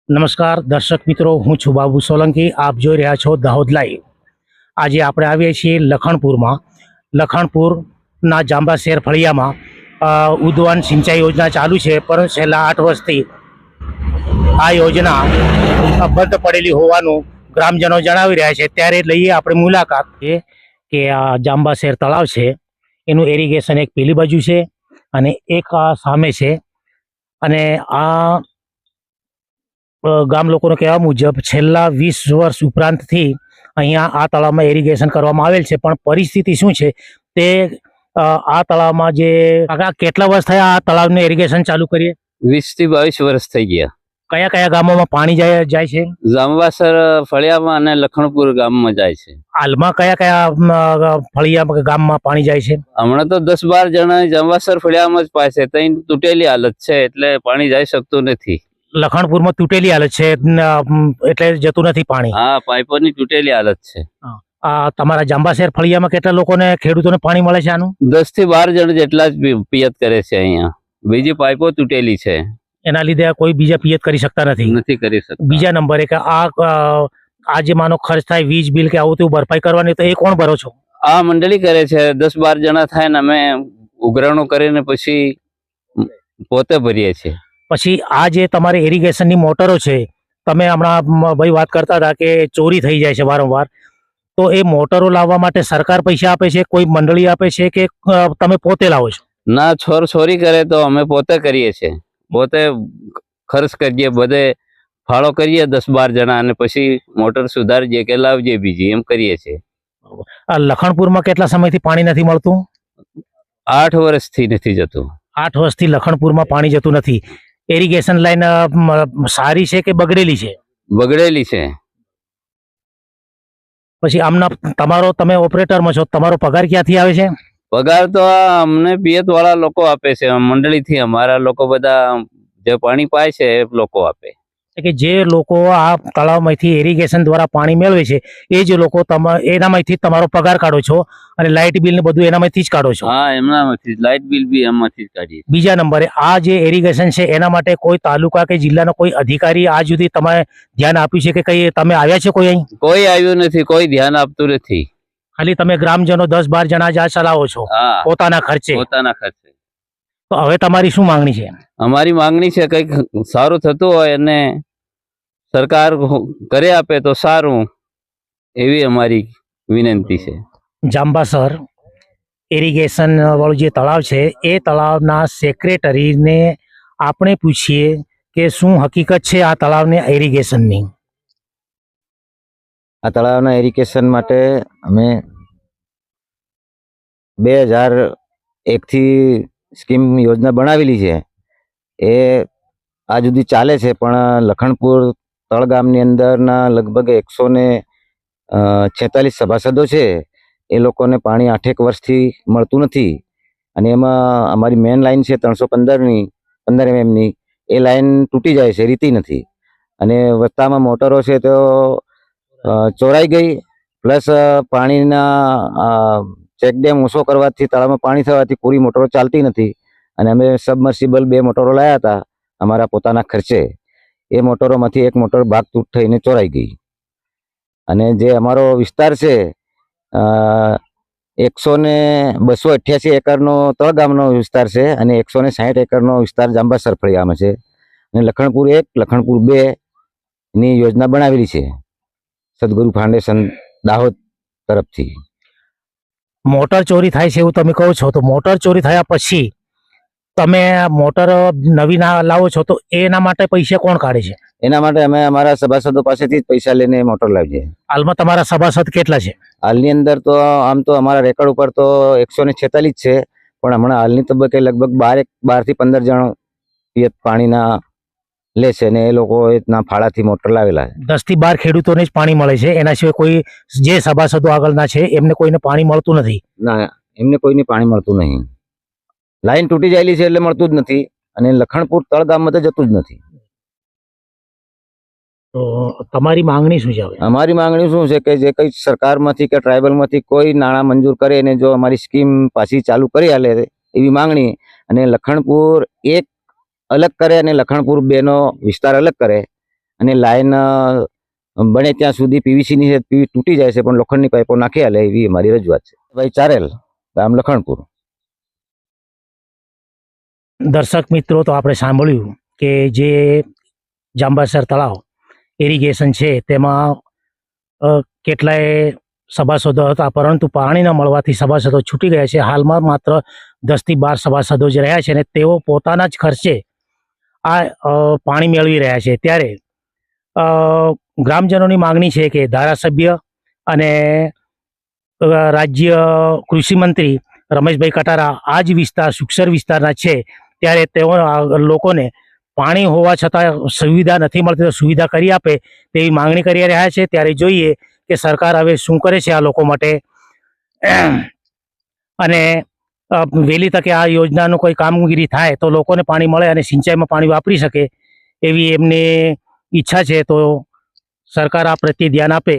નમસ્કાર દર્શક મિત્રો, હું છું બાબુ સોલંકી. આપ જોઈ રહ્યા છો દાહોદ લાઈવ. આજે આપણે આવીએ છીએ લખણપુરમાં. લખણપુરના જાંબા શેર ફળિયામાં ઉદ્વહન સિંચાઈ યોજના ચાલુ છે, પરંતુ છેલ્લા 8 વર્ષથી આ યોજના બંધ પડેલી હોવાનું ગ્રામજનો જણાવી રહ્યા છે. ત્યારે લઈએ આપણે મુલાકાત કે આ જાંબા શેર તળાવ છે એનું એરિગેશન એક પેલી બાજુ છે અને એક આ સામે છે. અને આ ગામ લોકોનો કહેવા મુજબ છેલ્લા 20 વર્ષ ઉપરાંતથી અહીંયા આ તળાવમાં એરિગેશન કરવામાં આવેલ છે, પણ પરિસ્થિતિ શું છે તે આ તળાવમાં જે કેટલા વર્ષ થયા આ તળાવનું એરિગેશન ચાલુ કરીએ? 20 થી 22 વર્ષ થઈ ગયા. કયા કયા ગામોમાં પાણી જાય છે? જાંબાસર ફળિયામાં અને લખણપુર ગામમાં જાય છે. હાલમાં કયા કયા ફળિયા ગામમાં પાણી જાય છે? હમણાં તો 10-12 જણા જાંબાસર ફળિયામાં જ પાય છે. ત્યાં તૂટેલી હાલત છે એટલે પાણી જઈ શકતું નથી. લખણપુરમાં તૂટેલી હાલત છે એટલે જતું નથી પાણી? હા, પાઇપોની તૂટેલી હાલત છે. તમારા જાંબાશેર ફળિયામાં કેટલા લોકોને ખેડૂતોને પાણી મળે છે આનું? 10 થી 12 જણ જેટલા જ પિયત કરે છે. અહીંયા બીજી પાઇપો તૂટેલી છે, એના લીધે કોઈ બીજા પિયત કરી શકતા નથી કરી શકતા. બીજા નંબરે કે આ જે માનો ખર્ચ થાય વીજ બિલ કે આવું તેવું ભરપાઈ કરવાની, તો એ કોણ ભરો છો? આ મંડળી કરે છે. 10-12 જણા થાય ને અમે ઉઘરાણું કરીને પછી પોતે ભરીએ છીએ. પછી આ જે તમારી ઇરિગેશનની મોટરો છે, તમે હમણાં ભાઈ વાત કરતા હતા કે ચોરી થઈ જાય છે વારંવાર, તો એ મોટરો લાવવા માટે સરકાર પૈસા આપે છે, કોઈ મંડળી આપે છે કે તમે પોતે લાવો છો? ના, ચોરી કરે તો અમે પોતે કરીએ છીએ. પોતે ખર્ચ કરીએ, બધે ફાળો કરીએ 10-12 જણા, અને પછી મોટર સુધારીએ કે લાવજે બીજી, એમ કરીએ છીએ. આ લખણપુરમાં કેટલા સમયથી પાણી નથી મળતું? 8 વર્ષથી નથી જતું. 8 વર્ષથી લખણપુરમાં પાણી જતું નથી. ઇરિગેશન લાઈન સારી છે કે બગડેલી છે? બગડેલી છે. પછી આમના તમે ઓપરેટરમાં છો, તમારો પગાર ક્યાંથી આવે છે? પગાર તો અમને પિયત વાળા લોકો આપે છે, મંડળીથી. અમારા લોકો બધા જે પાણી પાય છે એ લોકો આપે. કે જે લોકો આ તળાવમાંથી ઇરિગેશન દ્વારા પાણી મેળવે છે એ જ લોકો એનામાંથી તમારો પગાર કાઢો છો અને લાઇટ બિલ ને બધું એનામાંથી જ કાઢો છો? હા, એમનામાંથી લાઇટ બિલ બી એમાંથી જ કાઢીએ. બીજા નંબરે આ જે ઇરિગેશન છે એના માટે કોઈ તાલુકા કે જિલ્લાનો કોઈ અધિકારી આજ સુધી તમે ધ્યાન આપ્યું છે કે કઈ તમે આવ્યા છે કોઈ અહીં? કોઈ આવ્યું નથી, કોઈ ધ્યાન આપતું નથી. ખાલી તમે ગ્રામજનો 10-12 જણા જ આ ચલાવો છો પોતાના ખર્ચે? તો હવે તમારી શું માંગણી છે? અમારી માંગણી છે કંઈક સારું થતું હોય અને સરકાર કરી આપે તો સારું, એવી અમારી વિનંતી છે. જાંબાસર ઇરિગેશન વાળું જે તળાવ છે એ તળાવના સેક્રેટરીને આપણે પૂછીએ કે શું હકીકત છે આ તળાવની ઇરિગેશનની. આ તળાવના ઇરિગેશન માટે અમે 2001 થી સ્કીમ યોજના બનાવેલી છે. એ આજ સુધી ચાલે છે, પણ લખણપુર તળગામની અંદરના લગભગ 146 સભાસદો છે. એ લોકોને પાણી 8 વર્ષથી મળતું નથી. અને એમાં અમારી મેન લાઈન છે 315 mm, એ લાઈન તૂટી જાય છે, રીતી નથી. અને વસ્તામાં મોટરો છે તો ચોરાઈ ગઈ, પ્લસ પાણીના ચેકડેમ ઊંચો કરવાથી તળાવમાં પાણી થવાથી પૂરી મોટરો ચાલતી નથી. અને અમે સબમર્સિબલ 2 મોટરો લાવ્યા હતા અમારા પોતાના ખર્ચે. એ મોટરોમાંથી એક મોટર ભાગ તૂટ થઈને ચોરાઈ ગઈ. અને જે અમારો વિસ્તાર છે 288 એકરનો તળગામનો વિસ્તાર છે અને 160 એકરનો વિસ્તાર જાંબાસર ફળિયામાં છે. અને લખણપુર 1, લખણપુર 2 ની યોજના બનાવેલી છે સદગુરુ ફાઉન્ડેશન દાહોદ તરફથી. મોટર ચોરી થાય છે એવું તમે કહો છો, તો મોટર ચોરી થયા પછી તમે મોટર નવી લાવો છો તો એના માટે પૈસા કોણ કાઢે છે? એના માટે અમે અમારા સભાસદો પાસેથી જ પૈસા લઈને મોટર લાવીએ. હાલમાં તમારા સભાસદ કેટલા છે? હાલની અંદર તો આમ તો અમારા રેકોર્ડ ઉપર તો 146 છે, પણ હમણાં હાલની તબક્કે લગભગ 12 થી 15 જણ પિયત પાણીના લે છે ને એ લોકો ના ફાળાથી મોટર લાવેલા છે. 10 થી 12 ખેડૂતોને જ પાણી મળે છે, એના સિવાય કોઈ જે સભાસદો આગળના છે એમને કોઈને પાણી મળતું નથી? ના, એમને કોઈને પાણી મળતું નહીં. લાઈન તૂટી જાયેલી છે એટલે મળતું જ નથી. અને લખણપુર તળગામમાં તો જતું જ નથી. તો તમારી માંગણી શું છે? અમારી માંગણી શું છે કે જે કંઈ સરકારમાંથી કે ટ્રાઇબલમાંથી કોઈ નાણાં મંજૂર કરે અને જો અમારી સ્કીમ પાછી ચાલુ કરી આલે એવી માંગણી. અને લખણપુર 1 અલગ કરે અને લખણપુર 2 નો વિસ્તાર અલગ કરે અને લાઈન બને ત્યાં સુધી પીવીસીની છે પીવી તૂટી જાય છે, પણ લોખંડની પાઇપો નાખી આલે એવી અમારી રજૂઆત છે. ભાઈ ચારેલ, ગામ લખણપુર. દર્શક મિત્રો, તો આપણે સાંભળ્યું કે જે જાંબાસર તળાવ ઇરિગેશન છે તેમાં કેટલાય સભાસદો હતા, પરંતુ પાણી ન મળવાથી સભાસદો છૂટી ગયા છે. હાલમાં માત્ર 10 થી 12 સભાસદો જ રહ્યા છે અને તેઓ પોતાના જ ખર્ચે આ પાણી મેળવી રહ્યા છે. ત્યારે ગ્રામજનોની માંગણી છે કે ધારાસભ્ય અને રાજ્ય કૃષિ મંત્રી રમેશભાઈ કટારા આ જ વિસ્તાર સુક્ષર વિસ્તારના છે, ત્યારે તેઓ લોકોને પાણી હોવા છતાં સુવિધા નથી મળતી તો સુવિધા કરી આપે તેવી માંગણી કરી રહ્યા છે. ત્યારે જોઈએ કે સરકાર હવે શું કરે છે આ લોકો માટે, અને વહેલી તકે આ યોજનાનું કોઈ કામગીરી થાય તો લોકોને પાણી મળે અને સિંચાઈમાં પાણી વાપરી શકે એવી એમની ઈચ્છા છે. તો સરકાર આ પ્રત્યે ધ્યાન આપે